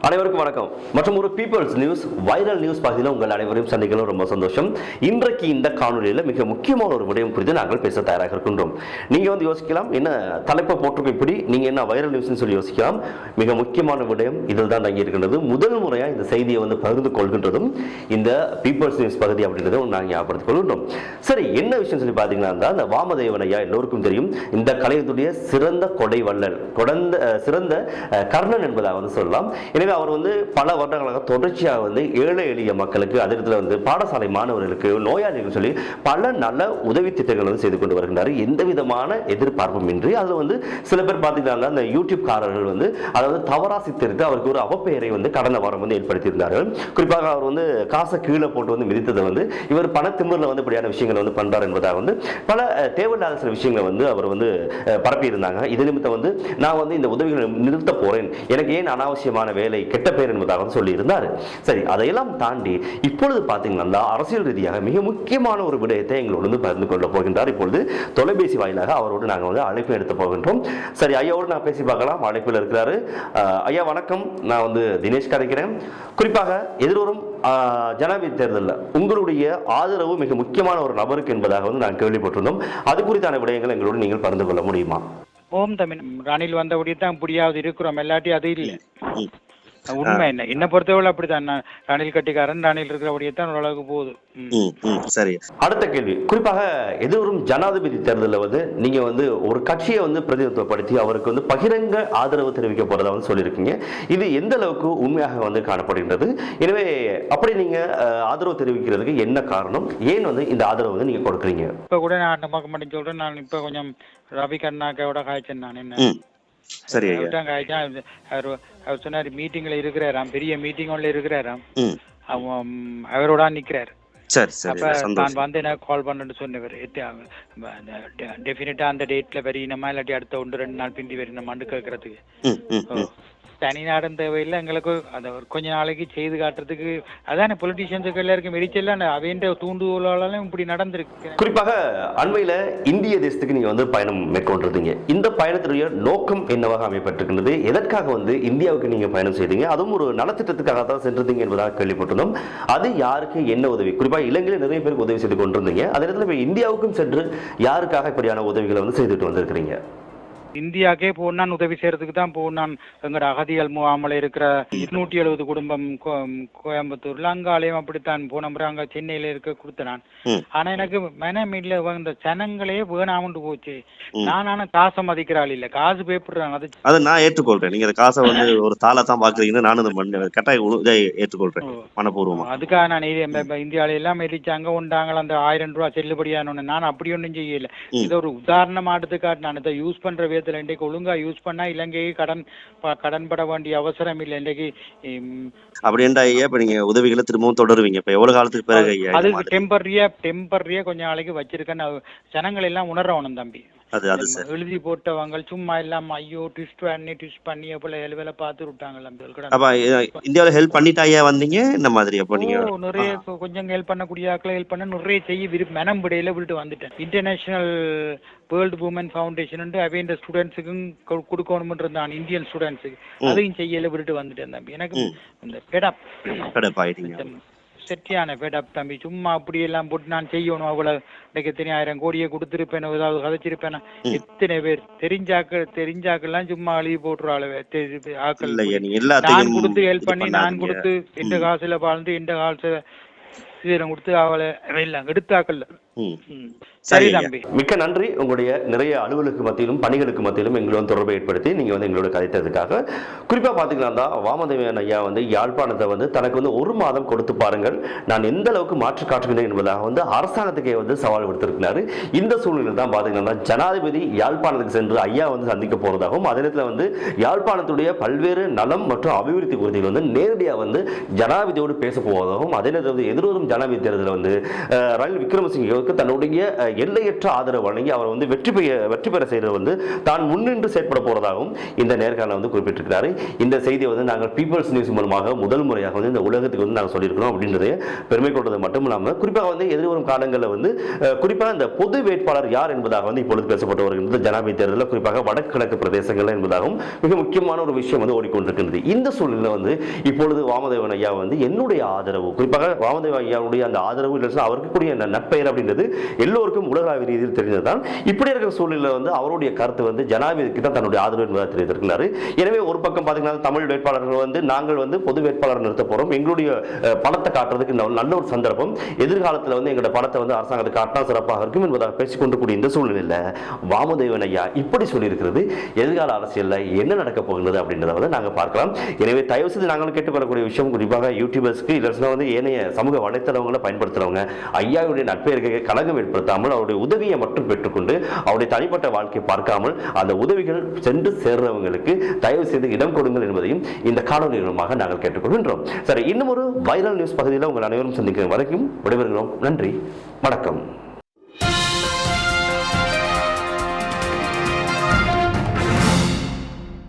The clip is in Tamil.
அனைவருக்கும் வணக்கம். மற்றும் ஒரு பீப்பிள்ஸ் நியூஸ் வைரல் நியூஸ் பகுதியில் உங்கள் அனைவரையும் சந்திக்கலாம் ரொம்ப சந்தோஷம். இன்றைக்கு இந்த காணொலியில் மிக முக்கியமான ஒரு விடயம் குறித்து நாங்கள் பேச தயாராக இருக்கின்றோம். நீங்க வந்து யோசிக்கலாம், என்ன தலைப்பை போட்டிருக்க இப்படி, நீங்க என்ன வைரல் நியூஸ்னு சொல்லி யோசிக்கலாம். மிக முக்கியமான விடயம் இதில் தான் தங்கி இருக்கின்றது. முதல் முறையாக இந்த செய்தியை வந்து பகிர்ந்து கொள்கின்றதும் இந்த பீப்பிள்ஸ் நியூஸ் பகுதி அப்படின்றத நாங்கள் ஞாபகப்படுத்திக் கொள்கின்றோம். சரி, என்ன விஷயம் சொல்லி பார்த்தீங்கன்னா, இந்த வாமதேவன் ஐயா எல்லோருக்கும் தெரியும், இந்த கலையத்துடைய சிறந்த கொடை வள்ளல், சிறந்த கர்ணன் என்பதாக வந்து சொல்லலாம். எனவே அவர் வந்து பல வருடங்களாக தொடர்ச்சியாக வந்து ஏழை எளிய மக்களுக்கு, அதில் வந்து பாடசாலை மாணவர்களுக்கு, நோயாளிகள் சொல்லி பல நல்ல உதவி திட்டங்கள் வந்து செய்து கொண்டு வருகின்றார். எந்த விதமான எதிர்பார்ப்பும் இன்றி. அதில் வந்து சில பேர் பார்த்தீங்கன்னா, அந்த யூடியூப் காரர்கள் வந்து அதாவது தவறா சித்தரித்து அவருக்கு ஒரு அவப்பெயரை வந்து கடந்த வாரம் வந்து ஏற்படுத்தியிருந்தார்கள். குறிப்பாக அவர் வந்து காசை கீழே போட்டு வந்து மிதித்ததை வந்து இவர் பணத்திமிரில் வந்து இப்படியான விஷயங்களை வந்து பண்றார் என்பதாக வந்து பல தேவையில்லாத சில விஷயங்களை வந்து அவர் வந்து பரப்பி இருந்தாங்க. இது நிமித்தம் வந்து நான் வந்து இந்த உதவிகளை நிறுத்த போறேன், எனக்கு ஏன் அனாவசியமான வேலை, கெட்ட பேர் என்பதாக சொல்லி இருந்தார். சரி, அதையெல்லாம் தாண்டி இப்பொழுது பார்த்தீங்கன்னா அரசியல் ரீதியாக மிக முக்கியமான ஒரு விடயத்தை எங்களோடு பகிர்ந்து கொள்ள போகின்றார். இப்பொழுது தொலைபேசி வாயிலாக அவரோடு நாங்கள் வந்து அழைப்பு எடுத்து போகின்றோம். சரி, ஐயாவோடு நான் பேசி பார்க்கலாம். அழைப்பில் இருக்கிறாரு. ஐயா வணக்கம், நான் வந்து தினேஷ் கதைக்கிறேன். குறிப்பாக எதிர்வரும் ஜனாதிபதி தேர்தலில் உங்களுடைய ஆதரவு மிக முக்கியமான ஒரு நபருக்கு என்பதாக வந்து நான் கேள்விப்பட்டிருந்தோம். அது குறித்தான விடயங்கள் எங்களோடு நீங்கள் பகிர்ந்து கொள்ள முடியுமா? ஓம் தமிழ் ரணில் வந்தபடி தான் புரியாவது இருக்கிறோம், எல்லாத்தையும் அது இல்லை. உண்மை என்ன பொறுத்தவரை அப்படித்தான். ரணில் கட்டிக்காரன், ரணில் இருக்கிறபடியே தான் ஓரளவுக்கு போகுது. சரி, அடுத்த கேள்வி. குறிப்பாக எதிர்வரும் ஜனாதிபதி தேர்தலில் வந்து நீங்க வந்து ஒரு கட்சியை வந்து பிரதிநிதித்துவப்படுத்தி அவருக்கு வந்து பகிரங்க ஆதரவு தெரிவிக்க போறதா வந்து சொல்லியிருக்கீங்க. இது எந்த அளவுக்கு உண்மையாக வந்து காணப்படுகின்றது? எனவே அப்படி நீங்க ஆதரவு தெரிவிக்கிறதுக்கு என்ன காரணம்? ஏன் வந்து இந்த ஆதரவு வந்து நீங்க கொடுக்குறீங்க? இப்ப கூட நான் பார்க்க மாட்டேன்னு சொல்றேன். நான் இப்ப கொஞ்சம் ரவி கண்ணாக்கோட காய்ச்சேன். நான் என்ன சரி, அவர் சொன்னாரு மீட்டிங்ல இருக்கிறாராம், பெரிய மீட்டிங் ஒன்ல இருக்கிறாராம், அவரோட நிக்கிறாரு. அப்ப நான் வந்து என்ன கால் பண்ணு சொன்னவர், டெஃபினட்டா அந்த டேட்ல வரையினமா இல்லாட்டி அடுத்த 1-2 நாள் பிந்தி வரணுமான்னு கேட்கறதுக்கு தனிநாடன் தேவையில்லை எங்களுக்கு. அதை கொஞ்ச நாளைக்கு செய்து காட்டுறதுக்கு அதான பொலிட்டீஷியன்ஸுக்கு எல்லாருக்கும் வெடிச்செல்லாம் அவைன்ற தூண்டுகோலாலும் இப்படி நடந்திருக்கு. குறிப்பாக அண்மையில இந்திய தேசத்துக்கு நீங்க வந்து பயணம் மேற்கொண்டிருந்தீங்க. இந்த பயணத்துடைய நோக்கம் என்னவாக அமைப்பட்டிருக்கின்றது? எதற்காக வந்து இந்தியாவுக்கு நீங்க பயணம் செய்தீங்க? அதுவும் ஒரு நலத்திட்டத்துக்காக தான் சென்றிருந்தீங்க என்பதாக கேள்விப்பட்டிருந்தோம். அது யாருக்கு என்ன உதவி? குறிப்பாக இலங்கையில் நிறைய பேருக்கு உதவி செய்து கொண்டிருந்தீங்க. அதே நேரத்தில் இந்தியாவுக்கும் சென்று யாருக்காக இப்படியான உதவிகளை வந்து செய்துட்டு வந்திருக்கிறீங்க? இந்தியாக்கே போனான், உதவி செய்யறதுக்கு தான் போனான். எங்கட அகதிகள் முகாமில் இருக்கிற 270 குடும்பம் கோயம்புத்தூர்ல, அங்காலையும் அப்படித்தான் போன முறை அங்க சென்னையில இருக்க கொடுத்தனான். ஆனா எனக்கு மனமில்ல, இந்த ஜனங்களே வேணாமண்டு போச்சு. நான் ஆனா காசை மதிக்கிறாள் இல்ல, காசு பேப்படுறாங்க. அதை நான் ஏற்றுக்கொள்றேன். நீங்க காசை வந்து ஒரு தாளா தான் பாக்குறீங்கன்னு நானும் கட்டாய ஏற்றுக்கொள்றேன் மனப்பூர்வமா. அதுக்காக நான் இந்தியாவில எல்லாம் எரிச்சாங்க உண்டாங்கள அந்த 1000 ரூபாய் செல்லுபடியான நான் அப்படி ஒன்றும் செய்யல. இதை ஒரு உதாரணமா எடுத்துக்காட்டு. நான் இதை யூஸ் பண்ற விதத்துல இன்றைக்கு ஒழுங்கா யூஸ் பண்ணா இலங்கையை கடன்பட வேண்டிய அவசரம் இல்லை. இன்றைக்கு அப்படி என்றா ஐயா இப்ப நீங்க உதவிகளை திரும்பவும் தொடருவீங்க? இப்ப எவ்வளவு காலத்துக்கு பிறகு ஐயா? அதுக்கு டெம்பரரியா கொஞ்ச நாளைக்கு வச்சிருக்கேன்னு ஜனங்கள் எல்லாம் உணரணும் தம்பி. எழுதி போட்டவங்க சும்மா இல்லாம ஐயோ ட்விஸ்ட் பண்ணி அப்பல வேலை பார்த்து விட்டாங்க. அப்ப இந்தியாவில ஹெல்ப் பண்ணிட்டாயா வந்தீங்க இந்த மாதிரி? அப்ப நீங்க நிறைய கொஞ்சம் ஹெல்ப் பண்ணக்கூடிய ஆக்களை ஹெல்ப் பண்ண நிறைய செய்ய மனம் விடையில விட்டு வந்துட்டேன். இன்டர்நேஷனல் வேர்ல்டு உமன் ஃபவுண்டேஷன் அவைய ஸ்டூடெண்ட்ஸுக்கும் கொடுக்கணும்ன்றான், இந்தியன் ஸ்டூடெண்ட்ஸுக்கு அதையும் செய்யல விட்டு வந்துட்டேன் தம்பி. எனக்கு இந்த பெடப் ஆயிட்டீங்க, செட்டியான பெடப் தம்பி. சும்மா அப்படி எல்லாம் போட்டு நான் செய்யணும் அவ்வளவு எத்தனை 1000 கோடியை கொடுத்துருப்பேன், ஏதாவது கதைச்சிருப்பேன். எத்தனை பேர் தெரிஞ்சாக்கெல்லாம் சும்மா அழுகி போட்டுருவாள் ஆக்கள். நான் கொடுத்து ஹெல்ப் பண்ணி, நான் கொடுத்து எந்த காசுல வாழ்ந்து எந்த காசு சீரம் கொடுத்து அவளை எல்லாம் எடுத்தாக்கல்ல. சரி தம்பி, மிக்க நன்றி. உங்களுடைய நிறைய அலுவலுக்கு மத்தியிலும் பணிகளுக்கு மத்தியிலும் எங்களோட தொடர்பை ஏற்படுத்தி நீங்க வந்து எங்களோட கதைத்ததுக்காக. குறிப்பா பாத்தீங்கன்னா வாமதேவன் ஐயா வந்து யாழ்ப்பாணத்தை வந்து தனக்கு வந்து 1 மாதம் கொடுத்து பாருங்கள், நான் எந்த அளவுக்கு மாற்றி காட்டுகிறேன் என்பதாக வந்து அரசாங்கத்துக்கே வந்து சவால் விடுத்திருக்கிறாரு. இந்த சூழ்நிலையில் தான் பாத்தீங்கன்னா ஜனாதிபதி யாழ்ப்பாணத்துக்கு சென்று ஐயா வந்து சந்திக்க போறதாகவும், அதே நேரத்தில் வந்து யாழ்ப்பாணத்துடைய பல்வேறு நலம் மற்றும் அபிவிருத்தி குறித்து வந்து நேரடியாக வந்து ஜனாதிபதியோடு பேச போவதாகவும், அதே நேரத்தில் எதிர்வரும் ஜனாதிபதி தேர்தலில் வந்து ரணில் விக்ரமசிங்கவுக்கு தன்னுடைய எல்லையற்ற ஆதரவு வழங்கி அவர் வந்து வெற்றி பெற செய்கிறது வந்து தான் முன்னின்று செயற்பட போறதாகவும் இந்த நேர்காணல் வந்து குறிப்பிட்டிருக்கிறாரு. இந்த செய்தியை வந்து நாங்கள் பீப்பிள்ஸ் நியூஸ் மூலமாக முதல் முறையாக வந்து இந்த உலகத்துக்கு வந்து நாங்கள் சொல்லியிருக்கிறோம் அப்படின்றதே பெருமை கொண்டது மட்டும் இல்லாமல் குறிப்பாக வந்து எதிர்வரும் காலங்களில் வந்து குறிப்பாக இந்த பொது வேட்பாளர் யார் என்பதாக வந்து இப்பொழுது பேசப்பட்டு வருகின்றது. ஜனாதிபதி தேர்தலில் குறிப்பாக வடக்கு கிழக்கு பிரதேசங்கள் என்பதாகவும் மிக முக்கியமான ஒரு விஷயம் வந்து ஓடிக்கொண்டிருக்கின்றது. இந்த சூழ்நிலை வந்து இப்பொழுது வாமதேவன் ஐயா வந்து என்னுடைய ஆதரவு, குறிப்பாக வாமதேவன் ஐயாவுடைய அந்த ஆதரவு இல்லை அவருக்கு கூடிய நற்பெயர் அப்படின்றது எல்லோருக்கும் உலகளாவிய ரீதியில் தெரிந்ததுதான். இப்படி இருக்கிற சூழ்நிலை வந்து அவருடைய கருத்து வந்து ஜனாதிபதிக்கு தான் தன்னுடைய ஆதரவு என்பதாக தெரிவித்திருக்கிறார். எனவே ஒரு பக்கம் பார்த்தீங்கன்னா தமிழ் வேட்பாளர்கள் வந்து நாங்கள் வந்து பொது வேட்பாளர் நிறுத்த போறோம், எங்களுடைய பணத்தை காட்டுறதுக்கு நல்ல ஒரு சந்தர்ப்பம், எதிர்காலத்தில் வந்து எங்களோட பணத்தை வந்து அரசாங்கத்தை காட்டினா சிறப்பாக இருக்கும் என்பதாக பேசிக்கொண்டிருக்கூடிய இந்த சூழ்நிலையில் வாமதேவன் ஐயா இப்படி சொல்லியிருக்கிறது எதிர்கால அரசியலில் என்ன நடக்க போகிறது அப்படின்றத வந்து நாங்கள் பார்க்கலாம். எனவே தயவு செய்து நாங்கள் கேட்டுக்கொள்ளக்கூடிய விஷயம் குறிப்பாக யூடியூபர்ஸ்க்கு இல்லை வந்து ஏனைய சமூக வலைத்தளங்களை பயன்படுத்துறவங்க ஐயாவுடைய நட்பெயர்களை களங்கம் ஏற்படுத்தாமல் அவருடைய உதவியை மட்டும் பெற்றுக்கொண்டு அவருடைய தனிப்பட்ட வாழ்க்கையை பார்க்காமல் அந்த உதவிகள் சென்று சேர்றவங்களுக்கு தயவு செய்து இடம் கொடுங்கள் என்பதையும் இந்த காணொலி மூலமாக நாங்கள் கேட்டுக்கொள்கின்றோம். சரி, இன்னும் ஒரு வைரல் நியூஸ் பகுதியில் உங்கள் அனைவரும் சந்திக்கிற வரைக்கும் விடைபெறுகிறோம். நன்றி, வணக்கம்.